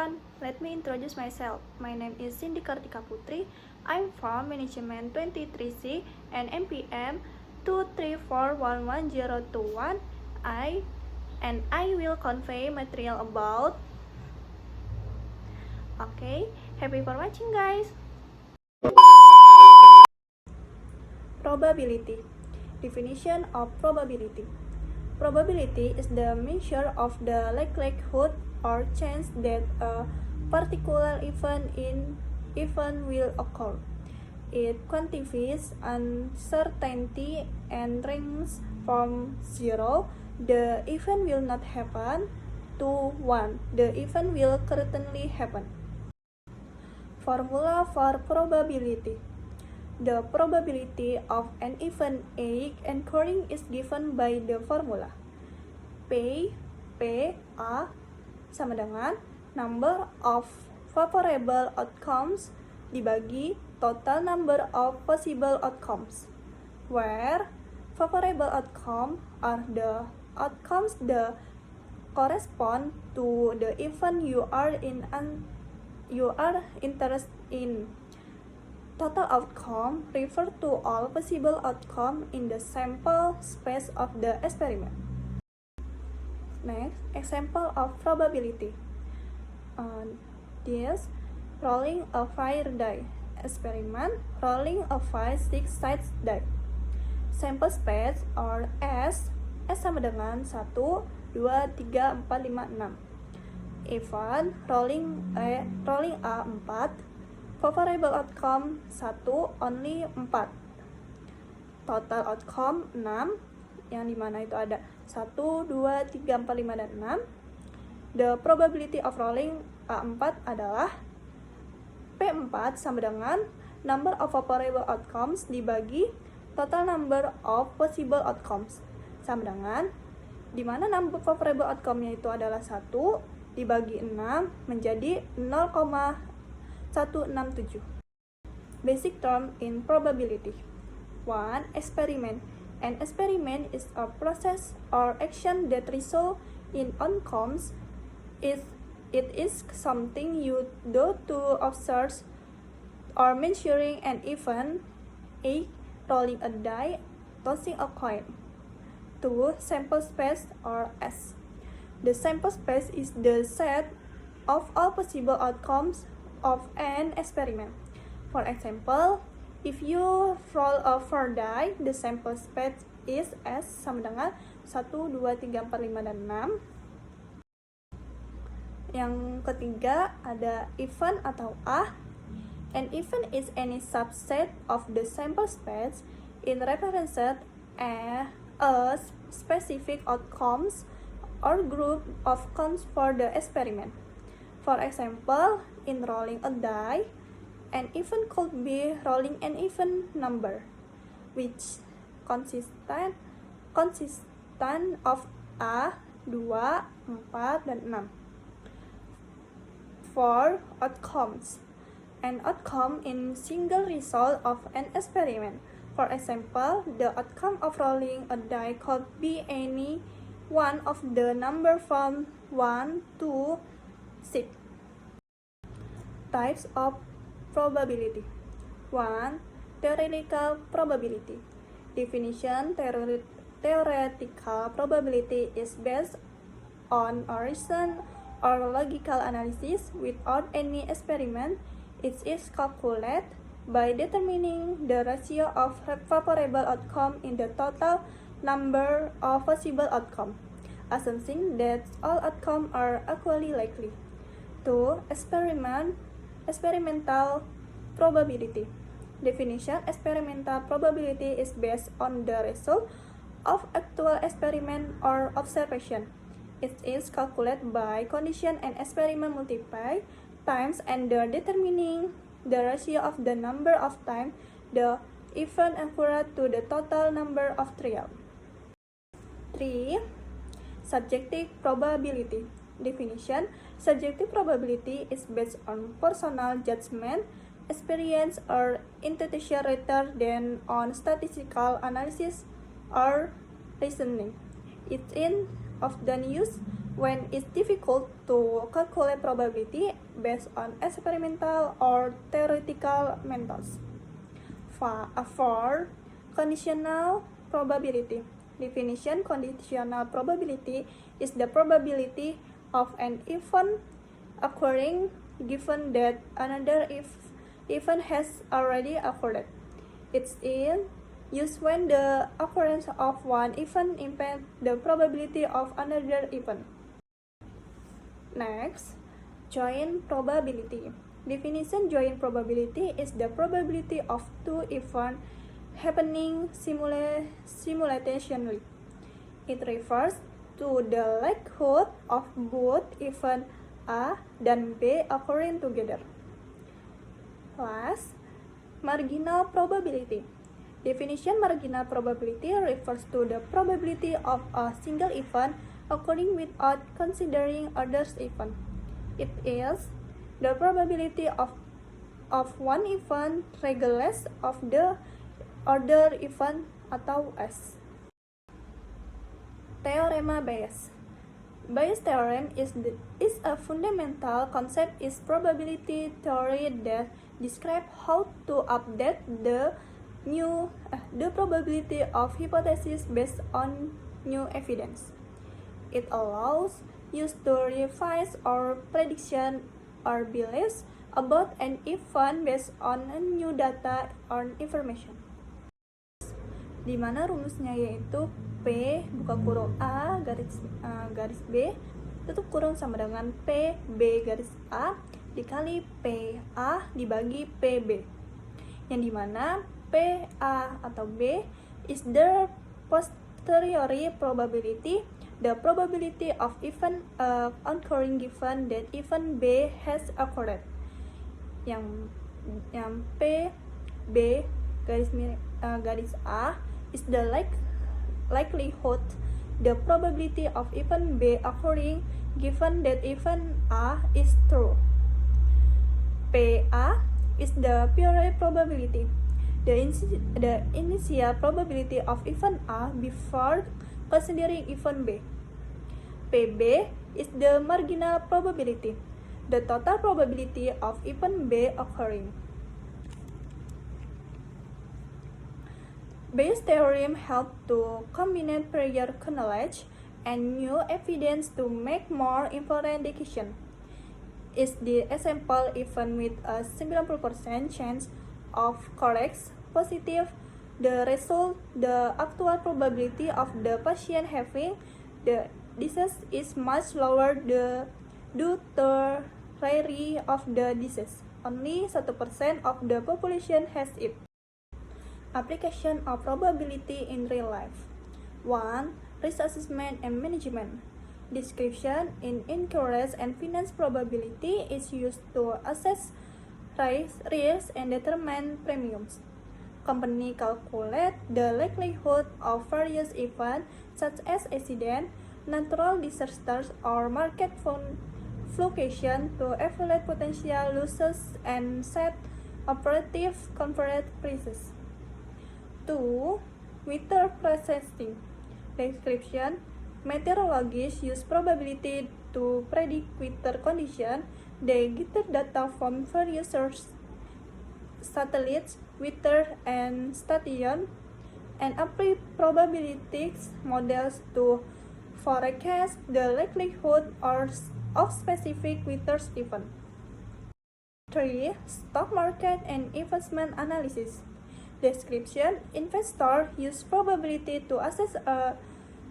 everyone, let me introduce myself. My name is Cindy Kartika Putri. I'm from Management 23C and MPM 2341101. I will convey material about. Okay, happy for watching, guys. Probability. Definition of probability. Probability is the measure of the likelihood or chance that a particular event will occur. It quantifies uncertainty and ranges from 0, the event will not happen, to 1, the event will certainly happen. Formula for probability. The probability of an event A occurring is given by the formula P A sama dengan number of favorable outcomes dibagi total number of possible outcomes, where favorable outcomes are the outcomes that correspond to the event you are interested in. Total outcome refer to all possible outcomes in the sample space of the experiment. Next, example of probability. This rolling a 5 die experiment, rolling a 5 6-sided die. Sample space or S sama dengan 1, 2, 3, 4, 5, 6. Event rolling A 4, favorable outcome 1, only 4. Total outcome 6, yang dimana itu ada 1, 2, 3, 4, 5, dan 6. The probability of rolling A4 adalah P4 sama dengan number of favorable outcomes dibagi total number of possible outcomes, sama dengan dimana number favorable outcome-nya itu adalah 1 dibagi 6 menjadi 0,167. Basic term in probability. 1. Experiment. An experiment is a process or action that results in outcomes. It is something you do to observe or measuring an event. A. Rolling a die, tossing a coin. 2. Sample space or S. The sample space is the set of all possible outcomes of an experiment. For example, if you roll a 4 die, the sample space is S sama dengan 1, 2, 3, 4, 5, dan 6. Yang ketiga ada event atau A. An event is any subset of the sample space in reference a specific outcomes or group of outcomes for the experiment. For example, in rolling a die, an event could be rolling an even number, which consistent of A, 2, 4, dan 6. For outcomes, an outcome in single result of an experiment. For example, the outcome of rolling a die could be any one of the number from 1 to 6. Types of probability. 1. Theoretical probability. Definition: theoretical probability is based on a reason or logical analysis without any experiment. It is calculated by determining the ratio of favorable outcome in the total number of possible outcomes, assuming that all outcomes are equally likely. 2. Experimental probability. Definition: experimental probability is based on the result of actual experiment or observation. It is calculated by condition and experiment multiplied times and determining the ratio of the number of times the event occurred to the total number of trials. 3. Subjective probability. Definition: subjective probability is based on personal judgment, experience, or intuition rather than on statistical analysis or reasoning. It is often used when it's difficult to calculate probability based on experimental or theoretical methods. 4. Conditional probability. Definition: conditional probability is the probability of an event occurring given that another event has already occurred. It's used when the occurrence of one event impacts the probability of another event. Next, joint probability. Definition: joint probability is the probability of two events happening simultaneously. It refers to the likelihood of both event A dan B occurring together. Last, marginal probability. Definition: marginal probability refers to the probability of a single event occurring without considering other events. It is the probability of one event regardless of the other event atau S. Teorema Bayes. Bayes' theorem is a fundamental concept in probability theory that describes how to update the probability of hypotheses based on new evidence. It allows use to revise our prediction or beliefs about an event based on new data or information. Di mana rumusnya yaitu P buka kurung A garis B tutup kurung sama dengan P B garis A dikali P A dibagi PB, yang dimana P A atau B is the posteriori probability, the probability of event occurring given that event B has occurred. Yang P B garis A is the likelihood, the probability of event B occurring given that event A is true. PA is the pure probability, the initial probability of event A before considering event B. PB is the marginal probability, the total probability of event B occurring. Bayes' theorem helped to combine prior knowledge and new evidence to make more informed decisions. Is the example even with a 70% chance of correct positive, the result, the actual probability of the patient having the disease is much lower due to rarity of the disease. Only 1% of the population has it. Application of probability in real life. 1. Risk assessment and management. Description: in insurance and finance, probability is used to assess risk and determine premiums. Company calculate the likelihood of various events such as accident, natural disasters, or market fluctuation to evaluate potential losses and set operative converted prices. 2. Weather forecasting. Description: meteorologists use probability to predict weather conditions. They gather data from various sources, satellites, weather and station, and apply probabilities models to forecast the likelihood of specific weather events. 3. Stock market and investment analysis. Description: investors use probability to assess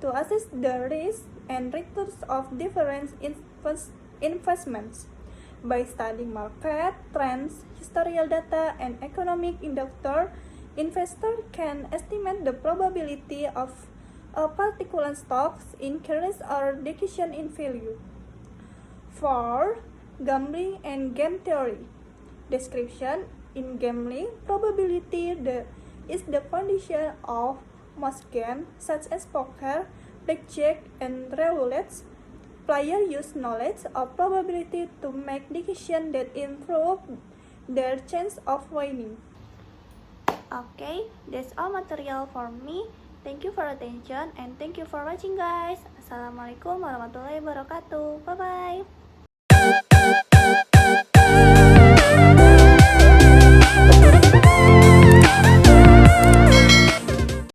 the risk and returns of different investments. By studying market trends, historical data, and economic indicators, investors can estimate the probability of a particular stock's increase or decrease in value. 4. Gambling and game theory. Description: in gambling, probability is the condition of most games, such as poker, blackjack, and roulette. Players use knowledge of probability to make decisions that improve their chance of winning. Okay, that's all material for me. Thank you for attention and thank you for watching guys. Assalamualaikum warahmatullahi wabarakatuh. Bye bye.